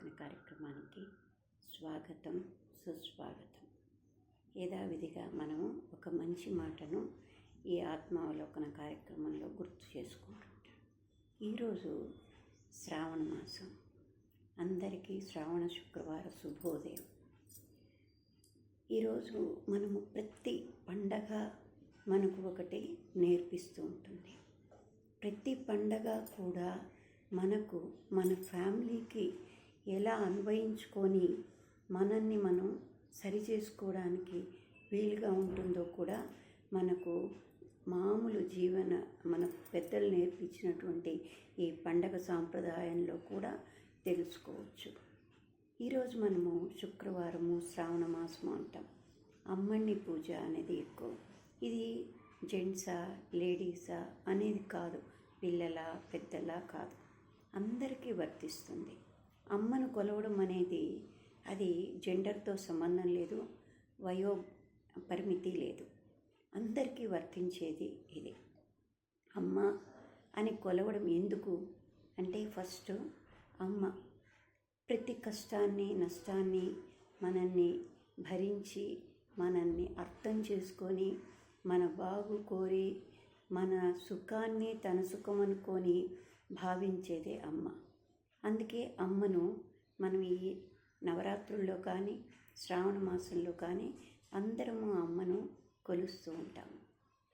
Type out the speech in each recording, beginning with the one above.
అనే కార్యక్రమానికి స్వాగతం, సుస్వాగతం. యథావిధిగా మనము ఒక మంచి మాటను ఈ ఆత్మావలోకన కార్యక్రమంలో గుర్తు చేసుకుంటుంటాం. ఈరోజు శ్రావణ మాసం. అందరికీ శ్రావణ శుక్రవార శుభోదయం. ఈరోజు మనము ప్రతి పండగ మనకు ఒకటి నేర్పిస్తూ ఉంటుంది. ప్రతి పండగ కూడా మనకు మన ఫ్యామిలీకి ఎలా అన్వయించుకొని మనల్ని మనం సరిచేసుకోవడానికి వీలుగా ఉంటుందో కూడా మనకు మామూలు మన పెద్దలు నేర్పించినటువంటి ఈ పండగ సాంప్రదాయంలో కూడా తెలుసుకోవచ్చు. ఈరోజు మనము శుక్రవారము శ్రావణ మాసము అంటాం. అమ్మని పూజ అనేది ఎక్కువ. ఇది జెంట్సా లేడీసా అనేది కాదు, పిల్లల పెద్దల కాదు, అందరికీ వర్తిస్తుంది. అమ్మను కొలవడం అనేది అది జెండర్తో సంబంధం లేదు, వయో పరిమితి లేదు, అందరికీ వర్తించేది ఇది. అమ్మ అని కొలవడం ఎందుకు అంటే, ఫస్ట్ అమ్మ ప్రతి కష్టాన్ని నష్టాన్ని మనల్ని భరించి మనల్ని అర్థం చేసుకొని మన బాగు కోరి మన సుఖాన్ని తన సుఖం అనుకొని భావించేదే అమ్మ. అందుకే అమ్మను మనం ఈ నవరాత్రుల్లో కానీ శ్రావణ మాసంలో కానీ అందరము అమ్మను కొలుస్తూ ఉంటాము.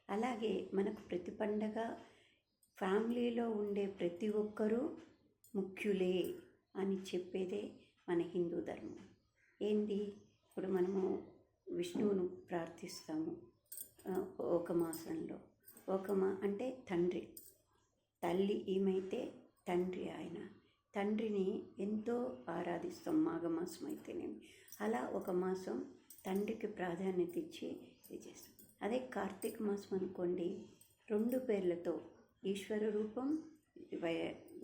అలాగే మనకు ప్రతి పండగ ఫ్యామిలీలో ఉండే ప్రతి ఒక్కరూ ముఖ్యులే అని చెప్పేదే మన హిందూ ధర్మం. ఏంటి, ఇప్పుడు మనము విష్ణువును ప్రార్థిస్తాము ఒక మాసంలో. అంటే తండ్రి, తల్లి ఈమైతే తండ్రి ఆయన. తండ్రిని ఎంతో ఆరాధిస్తాం మాఘమాసం అయితేనేమి. అలా ఒక మాసం తండ్రికి ప్రాధాన్యత ఇచ్చి ఇది చేస్తాం. అదే కార్తీక మాసం అనుకోండి, 2 పేర్లతో ఈశ్వర రూపం,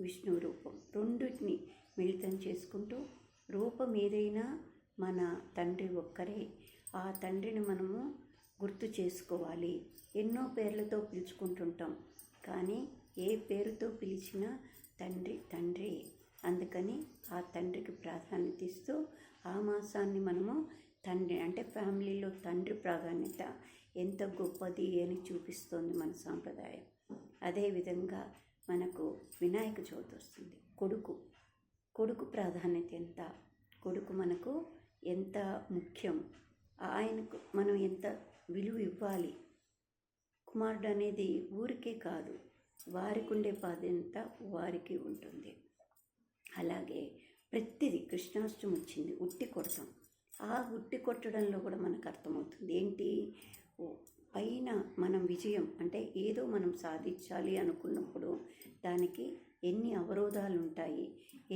విష్ణు రూపం, రెండింటిని మిళితం చేసుకుంటూ రూపం ఏదైనా మన తండ్రి ఒక్కరే. ఆ తండ్రిని మనము గుర్తు చేసుకోవాలి. ఎన్నో పేర్లతో పిలుచుకుంటుంటాం, కానీ ఏ పేరుతో పిలిచినా తండ్రి తండ్రి. అందుకని ఆ తండ్రికి ప్రాధాన్యత ఇస్తూ ఆ మాసాన్ని మనము తండ్రి అంటే ఫ్యామిలీలో తండ్రి ప్రాధాన్యత ఎంత గొప్పది అని చూపిస్తోంది మన సాంప్రదాయం. అదేవిధంగా మనకు వినాయక చవితి వస్తుంది. కొడుకు ప్రాధాన్యత ఎంత, కొడుకు మనకు ఎంత ముఖ్యం, ఆయనకు మనం ఎంత విలువ ఇవ్వాలి. కుమారుడు అనేది ఊరికే కాదు, వారికి ఉండే బాధ్యత వారికి ఉంటుంది. అలాగే ప్రతిదీ కృష్ణాష్టమి వచ్చింది, ఉట్టి కొడతాం. ఆ ఉట్టి కొట్టడంలో కూడా మనకు అర్థమవుతుంది ఏంటి, పైన మనం విజయం అంటే ఏదో మనం సాధించాలి అనుకున్నప్పుడు దానికి ఎన్ని అవరోధాలు ఉంటాయి,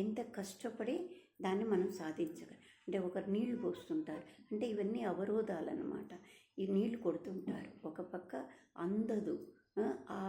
ఎంత కష్టపడి దాన్ని మనం సాధించగలం. అంటే ఒకరు నీళ్లు పోస్తుంటారు, అంటే ఇవన్నీ అవరోధాలు అన్నమాట. ఈ నీళ్లు కొడుతుంటారు, ఒక పక్క అందదు, ఆ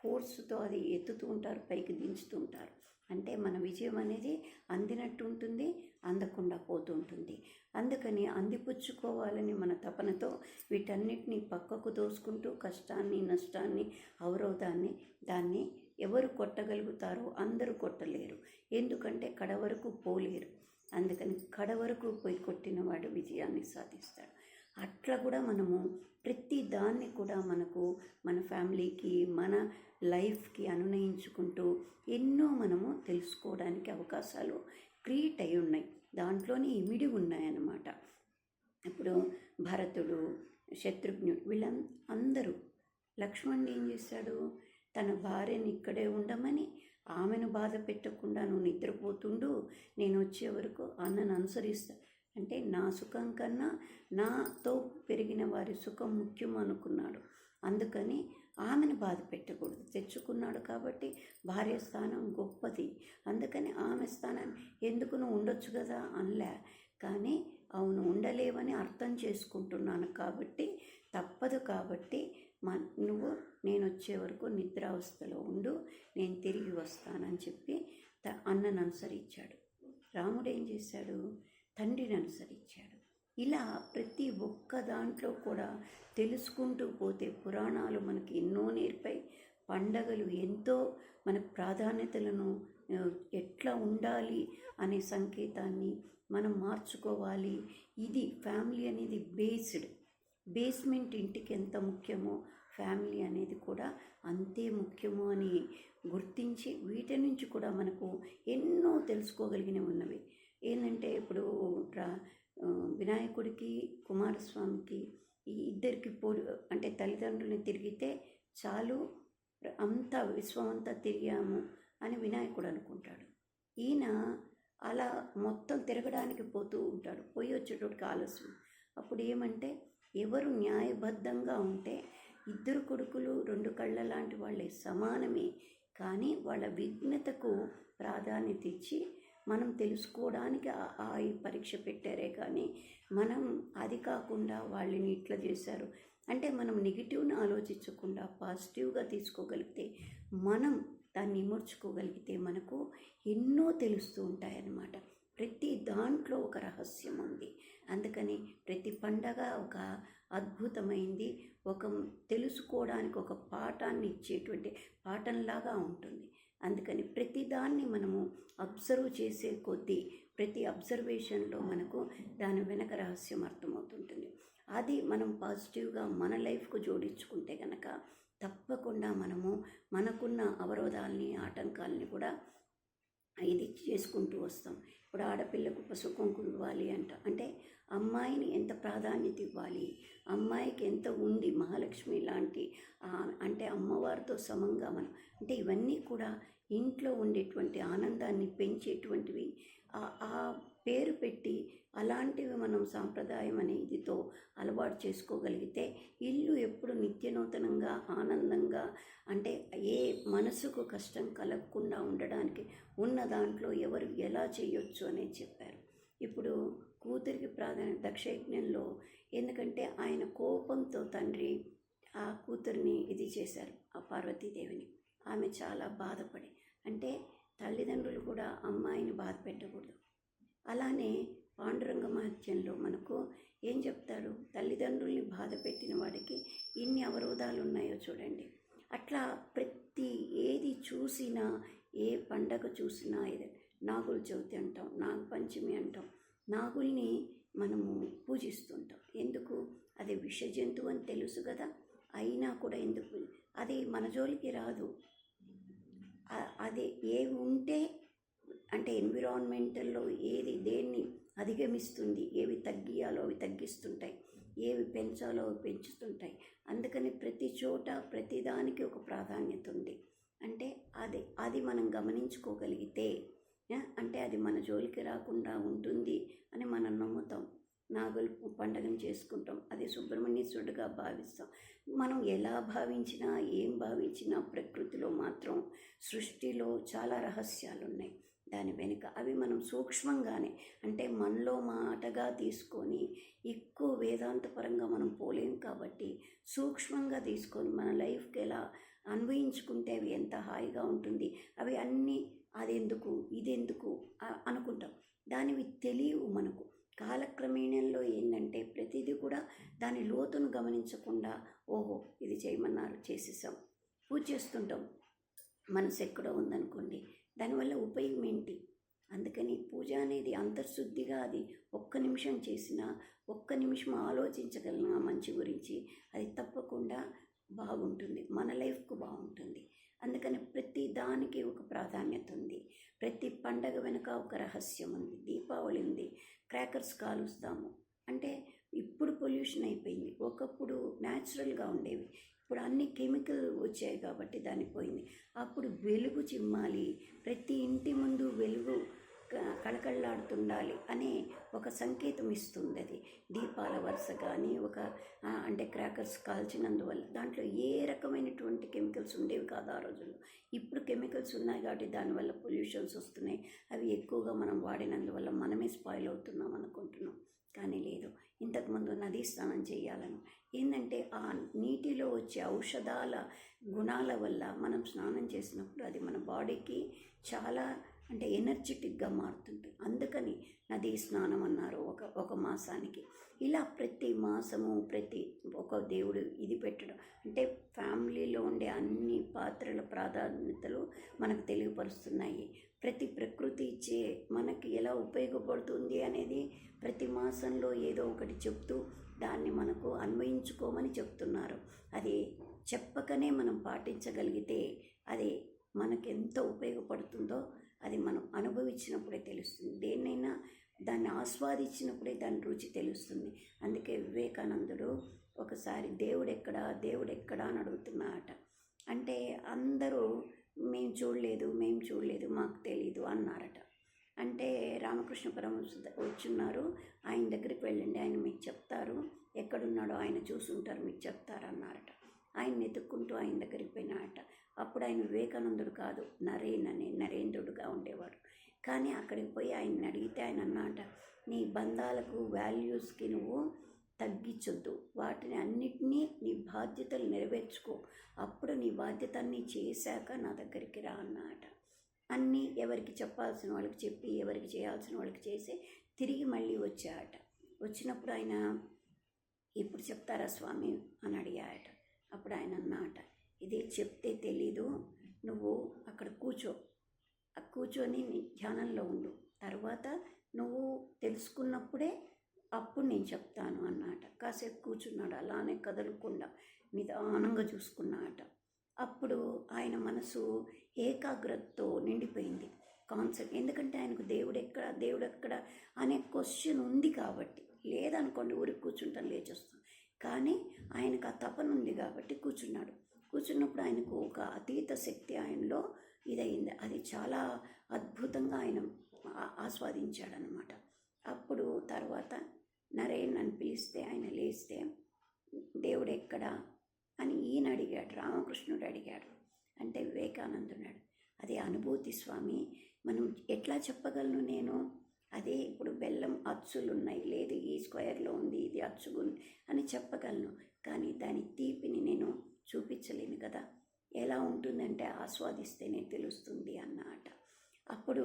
ఫోర్స్తో అది ఎత్తుతూ ఉంటారు, పైకి దించుతూ ఉంటారు. అంటే మన విజయం అనేది అందినట్టు ఉంటుంది, అందకుండా పోతూ ఉంటుంది. అందుకని అందిపుచ్చుకోవాలని మన తపనతో వీటన్నిటినీ పక్కకు దోసుకుంటూ కష్టాన్ని నష్టాన్ని అవరోధాన్ని దాన్ని ఎవరు కొట్టగలుగుతారో అందరూ కొట్టలేరు, ఎందుకంటే కడవరకు పోలేరు. అందుకని కడవరకు పోయి కొట్టినవాడు విజయాన్ని సాధిస్తాడు. అట్లా కూడా మనము ప్రతి దాన్ని కూడా మనకు మన ఫ్యామిలీకి మన లైఫ్కి అనునయించుకుంటూ ఎన్నో మనము తెలుసుకోవడానికి అవకాశాలు క్రియేట్ అయి ఉన్నాయి, దాంట్లోనే ఇమిడి ఉన్నాయన్నమాట. ఇప్పుడు భరతుడు, శత్రుఘ్నుడు వీళ్ళందరూ, లక్ష్మణుడు ఏం చేశాడు, తన భార్యని ఇక్కడే ఉండమని ఆమెను బాధ పెట్టకుండా నువ్వు నిద్రపోతుండు, నేను వచ్చే వరకు అన్నను అనుసరిస్తా అంటే నా సుఖం కన్నా నాతో పెరిగిన వారి సుఖం ముఖ్యం అనుకున్నాడు. అందుకని ఆమెను బాధ పెట్టకూడదు, తెచ్చుకున్నాడు కాబట్టి భార్య స్థానం గొప్పది, అందుకని ఆమె స్థానాన్ని ఎందుకు నువ్వు ఉండొచ్చు కదా అనలే. కానీ అవును ఉండలేవని అర్థం చేసుకుంటున్నాను కాబట్టి తప్పదు, కాబట్టి నేను వచ్చే వరకు నిద్రావస్థలో ఉండు, నేను తిరిగి వస్తానని చెప్పి అన్నను అనుసరించాడు. రాముడు ఏం చేశాడు, తండ్రిని అనుసరించాడు. ఇలా ప్రతి ఒక్క దాంట్లో కూడా తెలుసుకుంటూ పోతే పురాణాలు మనకి ఎన్నో నేర్పాయి. పండగలు ఎంతో మనకు ప్రాధాన్యతలను ఎట్లా ఉండాలి అనే సంకేతాన్ని మనం మార్చుకోవాలి. ఇది ఫ్యామిలీ అనేది బేస్మెంట్ ఇంటికి ఎంత ముఖ్యమో ఫ్యామిలీ అనేది కూడా అంతే ముఖ్యము అని గుర్తించి వీటి నుంచి కూడా మనకు ఎన్నో తెలుసుకోగలిగినవి ఉన్నవి. ఏంటంటే ఇప్పుడు వినాయకుడికి కుమారస్వామికి ఈ ఇద్దరికి అంటే తల్లిదండ్రులని తిరిగితే చాలు, అంతా విశ్వమంతా తిరిగాము అని వినాయకుడు అనుకుంటాడు. ఈయన అలా మొత్తం తిరగడానికి పోతూ ఉంటాడు. పోయి వచ్చేటోడికి ఆలస్యం. అప్పుడు ఏమంటే ఎవరు న్యాయబద్ధంగా ఉంటే ఇద్దరు కొడుకులు రెండు కళ్ళ లాంటి వాళ్ళే, సమానమే. కానీ వాళ్ళ విఘ్నతకు ప్రాధాన్యత ఇచ్చి మనం తెలుసుకోవడానికి ఈ పరీక్ష పెట్టారే కానీ మనం అది కాకుండా వాళ్ళని ఇట్లా చేశారు అంటే మనం నెగిటివ్ని ఆలోచించకుండా పాజిటివ్గా తీసుకోగలిగితే, మనం దాన్ని ఇమర్చుకోగలిగితే మనకు ఎన్నో తెలుస్తూ ఉంటాయన్నమాట. ప్రతి దాంట్లో ఒక రహస్యం ఉంది. అందుకని ప్రతి పండగ ఒక అద్భుతమైంది, ఒక తెలుసుకోవడానికి ఒక పాఠాన్ని ఇచ్చేటువంటి పాఠంలాగా ఉంటుంది. అందుకని ప్రతిదాన్ని మనము అబ్జర్వ్ చేసే కొద్దీ ప్రతి అబ్జర్వేషన్లో మనకు దాని వెనక రహస్యం అర్థమవుతుంటుంది. అది మనం పాజిటివ్గా మన లైఫ్కు జోడించుకుంటే కనుక తప్పకుండా మనము మనకున్న అవరోధాలని ఆటంకాలని కూడా ఇది చేసుకుంటూ వస్తాం. ఇప్పుడు ఆడపిల్లకు పసుపు కుంకుమ ఇవ్వాలి అంటే అమ్మాయిని ఎంత ప్రాధాన్యత ఇవ్వాలి, అమ్మాయికి ఎంత ఉంది, మహాలక్ష్మి లాంటి అంటే అమ్మవారితో సమంగా మనం అంటే ఇవన్నీ కూడా ఇంట్లో ఉండేటువంటి ఆనందాన్ని పెంచేటువంటివి. ఆ పేరు పెట్టి అలాంటివి మనం సాంప్రదాయం అనే ఇదితో అలవాటు చేసుకోగలిగితే ఇల్లు ఎప్పుడు నిత్యనూతనంగా ఆనందంగా అంటే ఏ మనసుకు కష్టం కలగకుండా ఉండడానికి ఉన్న దాంట్లో ఎవరు ఎలా చేయొచ్చు అనేది చెప్పారు. ఇప్పుడు కూతురికి ప్రాధాన్యత దక్షయజ్ఞంలో, ఎందుకంటే ఆయన కోపంతో తండ్రి ఆ కూతురిని ఇది చేశారు, ఆ పార్వతీదేవిని. ఆమె చాలా బాధపడి, అంటే తల్లిదండ్రులు కూడా అమ్మాయిని బాధ పెట్టకూడదు. అలానే పాండురంగ మహత్యంలో మనకు ఏం చెప్తారు, తల్లిదండ్రుల్ని బాధ పెట్టిన వాడికి ఎన్ని అవరోధాలు ఉన్నాయో చూడండి. అట్లా ప్రతి ఏది చూసినా, ఏ పండగ చూసినా, నాగుల చవితి అంటాం, నాగపంచమి అంటాం, నాగుల్ని మనము పూజిస్తుంటాం. ఎందుకు? అది విష జంతువు అని తెలుసు కదా, అయినా కూడా ఎందుకు అది మన జోలికి రాదు. అది ఏవి ఉంటే అంటే ఎన్విరాన్మెంటల్లో ఏది దేన్ని అధిగమిస్తుంది, ఏవి తగ్గియాలో అవి తగ్గిస్తుంటాయి, ఏవి పెంచాలో అవి పెంచుతుంటాయి. అందుకని ప్రతి చోట ప్రతిదానికి ఒక ప్రాధాన్యత ఉంది. అంటే అది మనం గమనించుకోగలిగితే అంటే అది మన జోలికి రాకుండా ఉంటుంది అని మనం నమ్ముతాం. నాగుల పండుగను చేసుకుంటాం, అది సుబ్రహ్మణ్యేశ్వరుడుగా భావిస్తాం. మనం ఎలా భావించినా ఏం భావించినా ప్రకృతిలో మాత్రం సృష్టిలో చాలా రహస్యాలు ఉన్నాయి దాని వెనుక. అవి మనం సూక్ష్మంగానే అంటే మనలో మాటగా తీసుకొని ఎక్కువ వేదాంతపరంగా మనం పోలేం కాబట్టి సూక్ష్మంగా తీసుకొని మన లైఫ్కి ఎలా అన్వయించుకుంటే అవి ఎంత హాయిగా ఉంటుంది. అవి అన్నీ అదెందుకు ఇదెందుకు అనుకుంటాం, దానివి తెలియవు మనకు. కాలక్రమేణంలో ఏంటంటే ప్రతిదీ కూడా దాని లోతును గమనించకుండా ఓహో ఇది చేయమన్నారు చేసేసాం, పూజ చేస్తుంటాం, మనసు ఎక్కడో ఉందనుకోండి, దానివల్ల ఉపయోగం ఏంటి? అందుకని పూజ అనేది అంతర్శుద్ధిగా అది ఒక్క నిమిషం చేసినా, ఒక్క నిమిషం ఆలోచించగలన మంచి గురించి, అది తప్పకుండా బాగుంటుంది, మన లైఫ్కు బాగుంటుంది. అందుకని ప్రతి దానికి ఒక ప్రాధాన్యత ఉంది. ప్రతి పండగ వెనుక ఒక రహస్యం ఉంది. దీపావళి ఉంది, క్రాకర్స్ కాలుస్తాము అంటే ఇప్పుడు పొల్యూషన్ అయిపోయింది. ఒకప్పుడు న్యాచురల్గా ఉండేవి, ఇప్పుడు అన్ని కెమికల్ వచ్చాయి కాబట్టి దాన్ని పోయింది. అప్పుడు వెలుగు చిమ్మాలి, ప్రతి ఇంటి ముందు వెలుగు కళకళలాడుతుండాలి అనే ఒక సంకేతం ఇస్తుంది అది. దీపాల వరుస కానీ ఒక అంటే క్రాకర్స్ కాల్చినందువల్ల దాంట్లో ఏ రకమైనటువంటి కెమికల్స్ ఉండేవి కాదు ఆ రోజుల్లో. ఇప్పుడు కెమికల్స్ ఉన్నాయి కాబట్టి దానివల్ల పొల్యూషన్స్ వస్తున్నాయి. అవి ఎక్కువగా మనం వాడినందువల్ల మనమే స్పాయిల్ అవుతున్నాం అనుకుంటున్నాం. కానీ లేదు, ఇంతకుముందు నదీ స్నానం చేయాలని ఏంటంటే ఆ నీటిలో వచ్చే ఔషధాల గుణాల వల్ల మనం స్నానం చేసినప్పుడు అది మన బాడీకి చాలా అంటే ఎనర్జెటిక్గా మారుతుంటుంది. అందుకని నదీ స్నానం అన్నారు ఒక మాసానికి. ఇలా ప్రతి మాసము ప్రతి ఒక దేవుడు ఇది పెట్టడం అంటే ఫ్యామిలీలో ఉండే అన్ని పాత్రల ప్రాధాన్యతలు మనకు తెలియపరుస్తున్నాయి. ప్రతి ప్రకృతి ఇచ్చే మనకి ఎలా ఉపయోగపడుతుంది అనేది ప్రతి మాసంలో ఏదో ఒకటి చెప్తూ దాన్ని మనకు అన్వయించుకోమని చెప్తున్నారు. అది చెప్పకనే మనం పాటించగలిగితే అది మనకెంత ఉపయోగపడుతుందో అది మనం అనుభవించినప్పుడే తెలుస్తుంది. దేన్నైనా దాన్ని ఆస్వాదించినప్పుడే దాని రుచి తెలుస్తుంది. అందుకే వివేకానందుడు ఒకసారి దేవుడెక్కడా దేవుడెక్కడా అని అడుగుతున్నారట. అంటే అందరూ మేము చూడలేదు మాకు తెలీదు అన్నారట. అంటే రామకృష్ణ పరమహంస వచ్చున్నారు, ఆయన దగ్గరికి వెళ్ళండి, ఆయన మీకు చెప్తారు, ఎక్కడున్నాడో ఆయన చూసుంటారు, మీకు చెప్తారు అన్నారట. ఆయన వెతుక్కుంటూ ఆయన దగ్గరికి పోయినారట. అప్పుడు ఆయన వివేకానందుడు కాదు, నరేంద్రుడుగా ఉండేవాడు. కానీ అక్కడికి పోయి ఆయన్ని అడిగితే ఆయన అన్నమాట, నీ బంధాలకు వాల్యూస్కి నువ్వు తగ్గించొద్దు, వాటిని అన్నిటినీ నీ బాధ్యతలు నెరవేర్చుకో, అప్పుడు నీ బాధ్యత అన్నీ చేశాక నా దగ్గరికి రా అన్నమాట. అన్నీ ఎవరికి చెప్పాల్సిన వాళ్ళకి చెప్పి, ఎవరికి చేయాల్సిన వాళ్ళకి చేసి తిరిగి మళ్ళీ వచ్చాయట. వచ్చినప్పుడు ఆయన ఇప్పుడు చెప్తారా స్వామి అని అడిగాయట. అప్పుడు ఆయన అన్నమాట, ఇదే చెప్తే తెలీదు, నువ్వు అక్కడ కూర్చొని నీ ధ్యానంలో ఉండు, తర్వాత నువ్వు తెలుసుకున్నప్పుడే అప్పుడు నేను చెప్తాను అన్నమాట. కాసేపు కూర్చున్నాడు, అలానే కదలకుండా నిదానంగా చూసుకున్నాట. అప్పుడు ఆయన మనసు ఏకాగ్రతతో నిండిపోయింది, కాన్సెప్ట్. ఎందుకంటే ఆయనకు దేవుడెక్కడ అనే క్వశ్చన్ ఉంది కాబట్టి. లేదనుకోండి ఊరికి కూర్చుంటాను లేచొస్తాను, కానీ ఆయనకు ఆ తపన ఉంది కాబట్టి కూర్చున్నాడు. కూర్చున్నప్పుడు ఆయనకు ఒక అతీత శక్తి ఆయనలో ఇదైంది. అది చాలా అద్భుతంగా ఆయన ఆస్వాదించాడనమాట. అప్పుడు తర్వాత నరేన్ అని పిలిస్తే ఆయన లేస్తే దేవుడు ఎక్కడా అని ఈయన అడిగాడు, రామకృష్ణుడు అడిగాడు. అంటే వివేకానందున్నాడు, అదే అనుభూతి స్వామి, మనం ఎట్లా చెప్పగలను నేను? అదే ఇప్పుడు బెల్లం అచ్చులు ఉన్నాయి, లేదు ఈ స్క్వేర్లో ఉంది, ఇది అచ్చుగుంది అని చెప్పగలను, కానీ దాని తీపిని నేను చూపించలేను కదా. ఎలా ఉంటుందంటే ఆస్వాదిస్తేనే తెలుస్తుంది అన్నమాట. అప్పుడు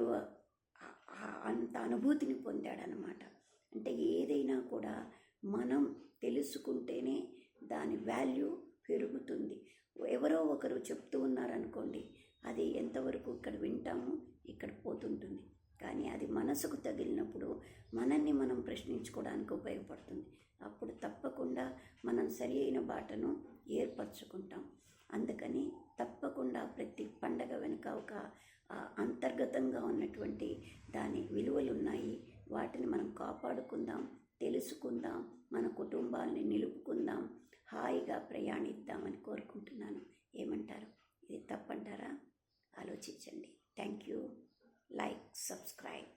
అంత అనుభూతిని పొందాడనమాట. అంటే ఏదైనా కూడా మనం తెలుసుకుంటేనే దాని వాల్యూ పెరుగుతుంది. ఎవరో ఒకరు చెప్తూ ఉన్నారనుకోండి, అది ఎంతవరకు ఇక్కడ వింటాము, ఇక్కడ పోతుంటుంది. కానీ అది మనసుకు తగిలినప్పుడు మనల్ని మనం ప్రశ్నించుకోవడానికి ఉపయోగపడుతుంది. అప్పుడు తప్పకుండా మనం సరి అయిన బాటను ఏర్పరచుకుంటాం. అందుకని తప్పకుండా ప్రతి పండగ వెనుక ఒక అంతర్గతంగా ఉన్నటువంటి దాని విలువలు ఉన్నాయి. వాటిని మనం కాపాడుకుందాం, తెలుసుకుందాం, మన కుటుంబాలని నిలుపుకుందాం, హాయిగా ప్రయాణిద్దామని కోరుకుంటున్నాను. ఏమంటారు? ఇది తప్పంటారా? ఆలోచించండి. Thank you. Like, subscribe.